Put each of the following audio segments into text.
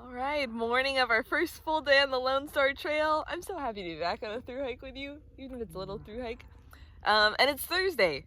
All right, morning of our first full day on the Lone Star Trail. I'm so happy to be back on a through hike with you, even if it's a little through hike. And it's Thursday,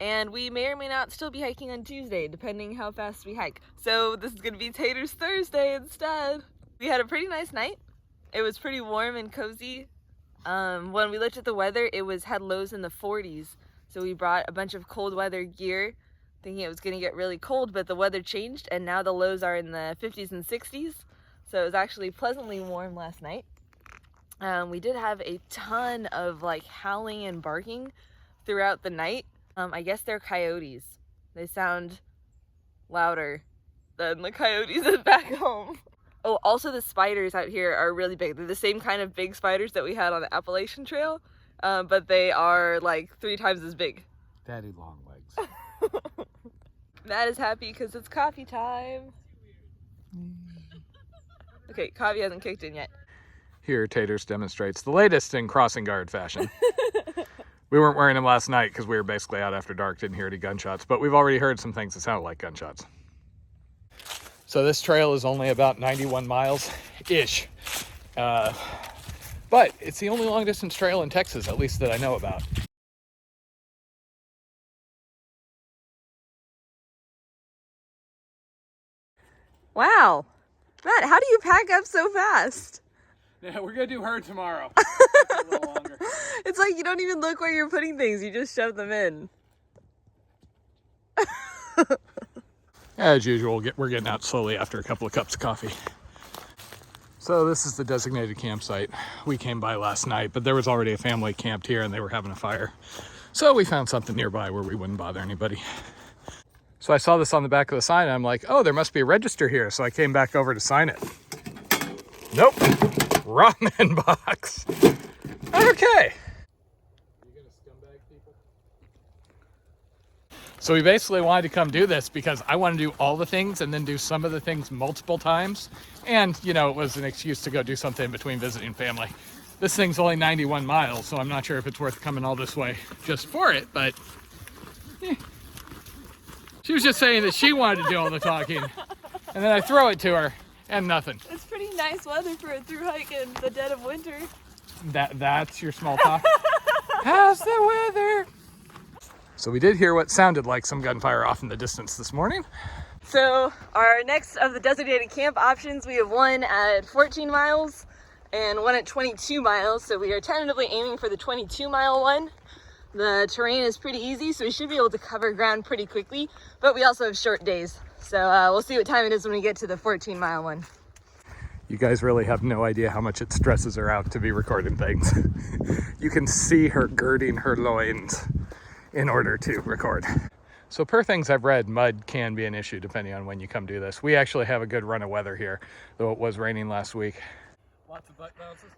and we may or may not still be hiking on Tuesday, depending how fast we hike. So this is gonna be Taters Thursday instead. We had a pretty nice night. It was pretty warm and cozy. When we looked at the weather, it had lows in the 40s. So we brought a bunch of cold weather gear, thinking it was gonna get really cold, but the weather changed and now the lows are in the 50s and 60s. So it was actually pleasantly warm last night. We did have a ton of like howling and barking throughout the night. I guess they're coyotes. They sound louder than the coyotes back home. Oh, also the spiders out here are really big. They're the same kind of big spiders that we had on the Appalachian Trail, but they are like 3 times as big. Daddy long legs. Matt is happy because it's coffee time. Okay, coffee hasn't kicked in yet. Here, Taters demonstrates the latest in crossing guard fashion. We weren't wearing them last night because we were basically out after dark, didn't hear any gunshots, but we've already heard some things that sound like gunshots. So this trail is only about 91 miles-ish. But it's the only long distance trail in Texas, at least that I know about. Wow. Matt, how do you pack up so fast? Yeah, we're gonna do her tomorrow. A little longer. It's like you don't even look where you're putting things, you just shove them in. As usual, we're getting out slowly after a couple of cups of coffee. So this is the designated campsite. We came by last night, but there was already a family camped here and they were having a fire. So we found something nearby where we wouldn't bother anybody. So I saw this on the back of the sign and I'm like, oh, there must be a register here. So I came back over to sign it. Nope, wrong inbox. Okay. So we basically wanted to come do this because I want to do all the things and then do some of the things multiple times. And, you know, it was an excuse to go do something in between visiting family. This thing's only 91 miles, so I'm not sure if it's worth coming all this way just for it, but she was just saying that she wanted to do all the talking. And then I throw it to her and nothing. It's pretty nice weather for a through hike in the dead of winter. That's your small talk? How's the weather? So we did hear what sounded like some gunfire off in the distance this morning. So our next of the designated camp options, we have one at 14 miles and one at 22 miles. So we are tentatively aiming for the 22-mile one. The terrain is pretty easy, so we should be able to cover ground pretty quickly, but we also have short days. So we'll see what time it is when we get to the 14-mile one. You guys really have no idea how much it stresses her out to be recording things. You can see her girding her loins in order to record. So per things I've read, mud can be an issue depending on when you come do this. We actually have a good run of weather here, though it was raining last week. Lots of butt bounces.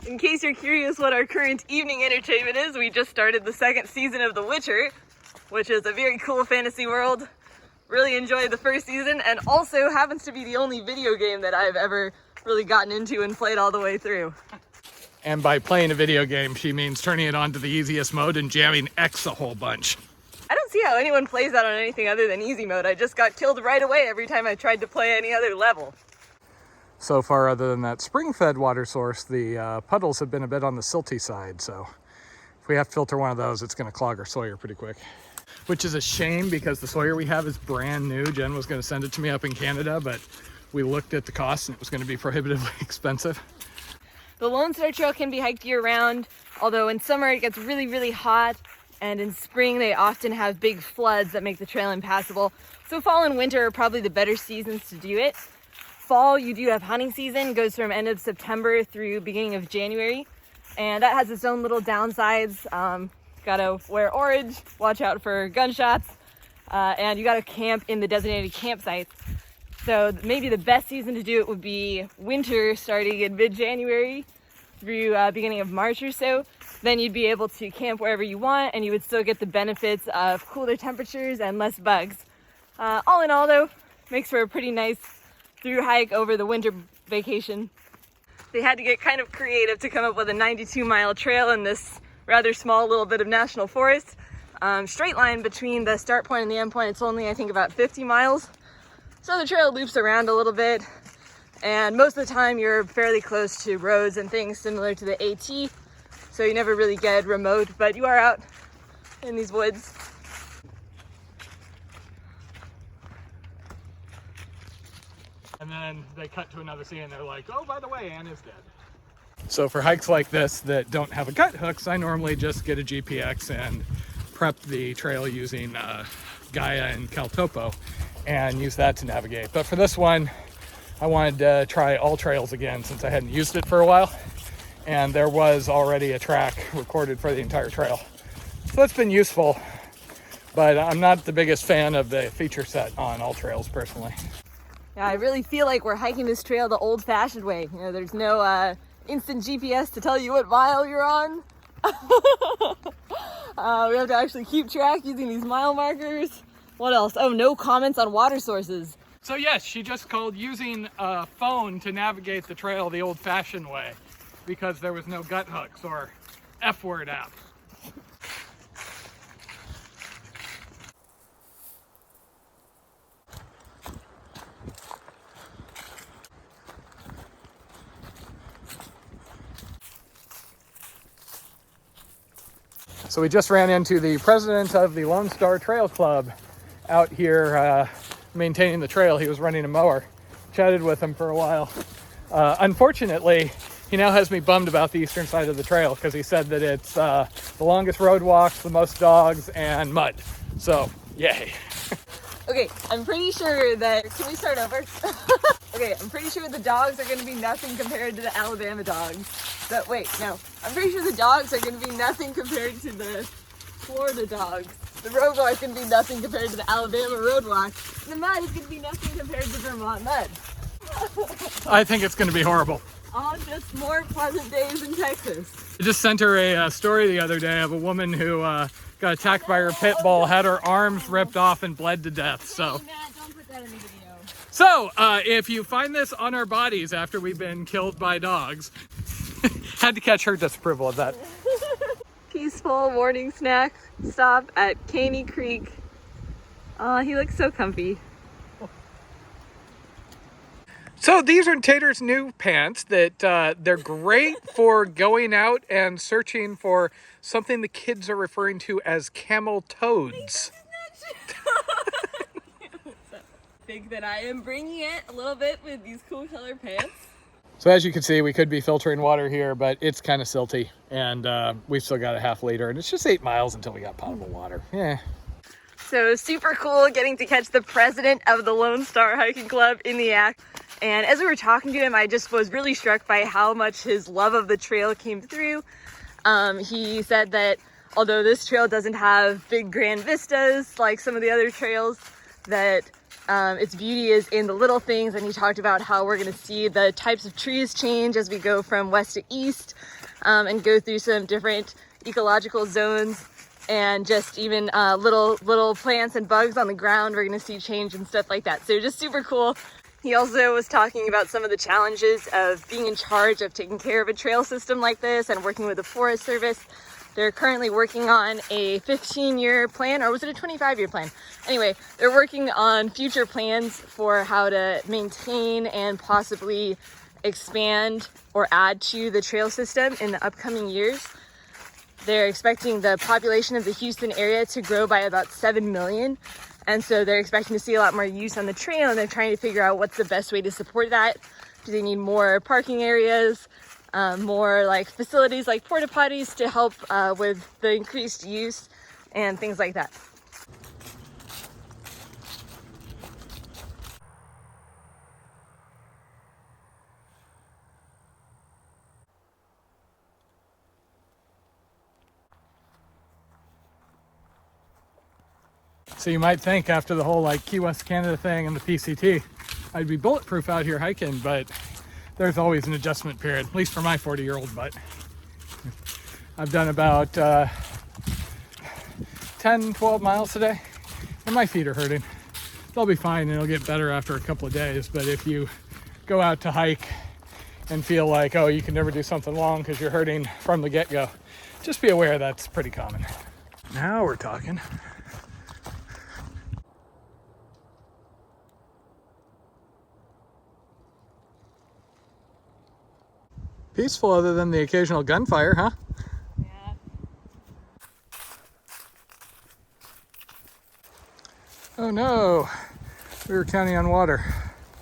In case you're curious what our current evening entertainment is, we just started the 2nd season of The Witcher, which is a very cool fantasy world. Really enjoyed the 1st season, and also happens to be the only video game that I've ever really gotten into and played all the way through. And by playing a video game, she means turning it on to the easiest mode and jamming X a whole bunch. I don't see how anyone plays that on anything other than easy mode. I just got killed right away every time I tried to play any other level. So far, other than that spring-fed water source, the puddles have been a bit on the silty side, so if we have to filter one of those, it's going to clog our Sawyer pretty quick. Which is a shame because the Sawyer we have is brand new. Jen was going to send it to me up in Canada, but we looked at the cost and it was going to be prohibitively expensive. The Lone Star Trail can be hiked year-round, although in summer it gets really, really hot, and in spring they often have big floods that make the trail impassable. So fall and winter are probably the better seasons to do it. Fall, you do have hunting season, goes from end of September through beginning of January, and that has its own little downsides. Gotta wear orange, watch out for gunshots, and you gotta camp in the designated campsites. So maybe the best season to do it would be winter, starting in mid-January through beginning of March or so. Then you'd be able to camp wherever you want, and you would still get the benefits of cooler temperatures and less bugs. All in all though, makes for a pretty nice through hike over the winter vacation. They had to get kind of creative to come up with a 92-mile trail in this rather small little bit of national forest. Straight line between the start point and the end point, it's only I think about 50 miles. So the trail loops around a little bit, and most of the time you're fairly close to roads and things similar to the AT, so you never really get remote, but you are out in these woods. And then they cut to another scene and they're like, oh, by the way, Anne is dead. So for hikes like this that don't have a gut hooks, I normally just get a GPX and prep the trail using Gaia and Caltopo and use that to navigate. But for this one, I wanted to try all trails again since I hadn't used it for a while. And there was already a track recorded for the entire trail. So that's been useful, but I'm not the biggest fan of the feature set on all trails personally. Yeah, I really feel like we're hiking this trail the old-fashioned way. You know, there's no instant GPS to tell you what mile you're on. We have to actually keep track using these mile markers. What else? Oh, no comments on water sources. So yes, she just called using a phone to navigate the trail the old-fashioned way because there was no gut hooks or F-word app. So we just ran into the president of the Lone Star Trail Club out here maintaining the trail. He was running a mower. Chatted with him for a while. Unfortunately, he now has me bummed about the eastern side of the trail because he said that it's the longest road walks, the most dogs, and mud. So, yay. Okay, I'm pretty sure that... Can we start over? Okay, I'm pretty sure the dogs are going to be nothing compared to the Alabama dogs. But wait, no. I'm pretty sure the dogs are going to be nothing compared to the Florida dogs. The road walk is going to be nothing compared to the Alabama road walk. The mud is going to be nothing compared to Vermont mud. I think it's going to be horrible. All just more pleasant days in Texas. I just sent her a story the other day of a woman who got attacked by her pit bull, had her arms ripped off and bled to death. So, hey, Matt, don't put that in the video. So if you find this on our bodies after we've been killed by dogs, had to catch her disapproval of that. Peaceful morning snack stop at Caney Creek. Oh, he looks so comfy. So these are Taters' new pants that they're great for going out and searching for something the kids are referring to as camel toads. Think that I am bringing it a little bit with these cool color pants. So as you can see, we could be filtering water here, but it's kind of silty, and we've still got a ½ liter, and it's just 8 miles until we got potable water. Yeah. So super cool getting to catch the president of the Lone Star Hiking Club in the act. And as we were talking to him, I just was really struck by how much his love of the trail came through. He said that although this trail doesn't have big grand vistas like some of the other trails, that its beauty is in the little things. And he talked about how we're going to see the types of trees change as we go from west to east and go through some different ecological zones, and just even little plants and bugs on the ground we're going to see change and stuff like that. So just super cool. He also was talking about some of the challenges of being in charge of taking care of a trail system like this and working with the Forest Service. They're currently working on a 15-year plan, or was it a 25-year plan? Anyway, they're working on future plans for how to maintain and possibly expand or add to the trail system in the upcoming years. They're expecting the population of the Houston area to grow by about 7 million. And so they're expecting to see a lot more use on the trail, and they're trying to figure out what's the best way to support that. Do they need more parking areas, more like facilities like porta potties to help with the increased use and things like that. So you might think after the whole like Key West Canada thing and the PCT, I'd be bulletproof out here hiking, but there's always an adjustment period, at least for my 40-year-old butt. I've done about 10, 12 miles today, and my feet are hurting. They'll be fine, and it'll get better after a couple of days, but if you go out to hike and feel like, oh, you can never do something long because you're hurting from the get-go, just be aware that's pretty common. Now we're talking. Peaceful other than the occasional gunfire, huh? Yeah. Oh no, we were counting on water.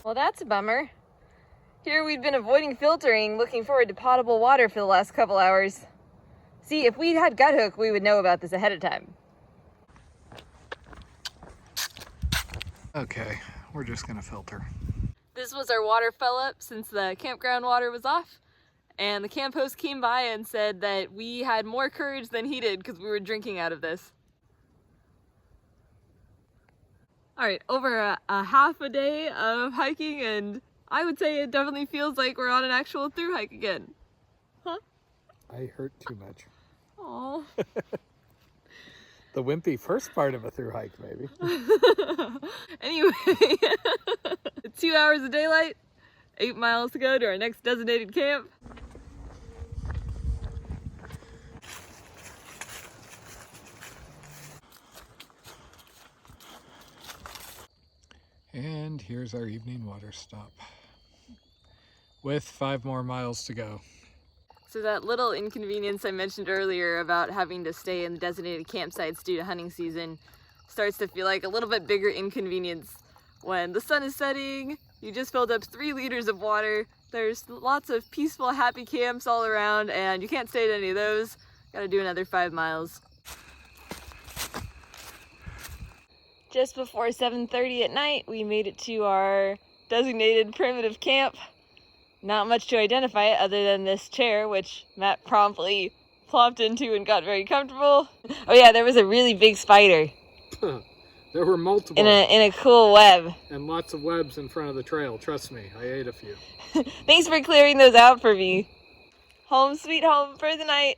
Well, that's a bummer. Here we'd been avoiding filtering, looking forward to potable water for the last couple hours. See, if we'd had gut hook, we would know about this ahead of time. Okay, we're just gonna filter. This was our water fill up since the campground water was off, and the camp host came by and said that we had more courage than he did because we were drinking out of this. All right, over a half a day of hiking, and I would say it definitely feels like we're on an actual through hike again. Huh? I hurt too much. Aww. The wimpy first part of a through hike, maybe. Anyway, 2 hours of daylight, 8 miles to go to our next designated camp. And here's our evening water stop, with 5 more miles to go. So that little inconvenience I mentioned earlier about having to stay in designated campsites due to hunting season starts to feel like a little bit bigger inconvenience when the sun is setting, you just filled up 3 liters of water, there's lots of peaceful, happy camps all around, and you can't stay at any of those. Gotta do another 5 miles. Just before 7:30 at night, we made it to our designated primitive camp. Not much to identify it other than this chair, which Matt promptly plopped into and got very comfortable. Oh yeah, there was a really big spider. There were multiple. In a cool web. And lots of webs in front of the trail, trust me, I ate a few. Thanks for clearing those out for me. Home sweet home for the night.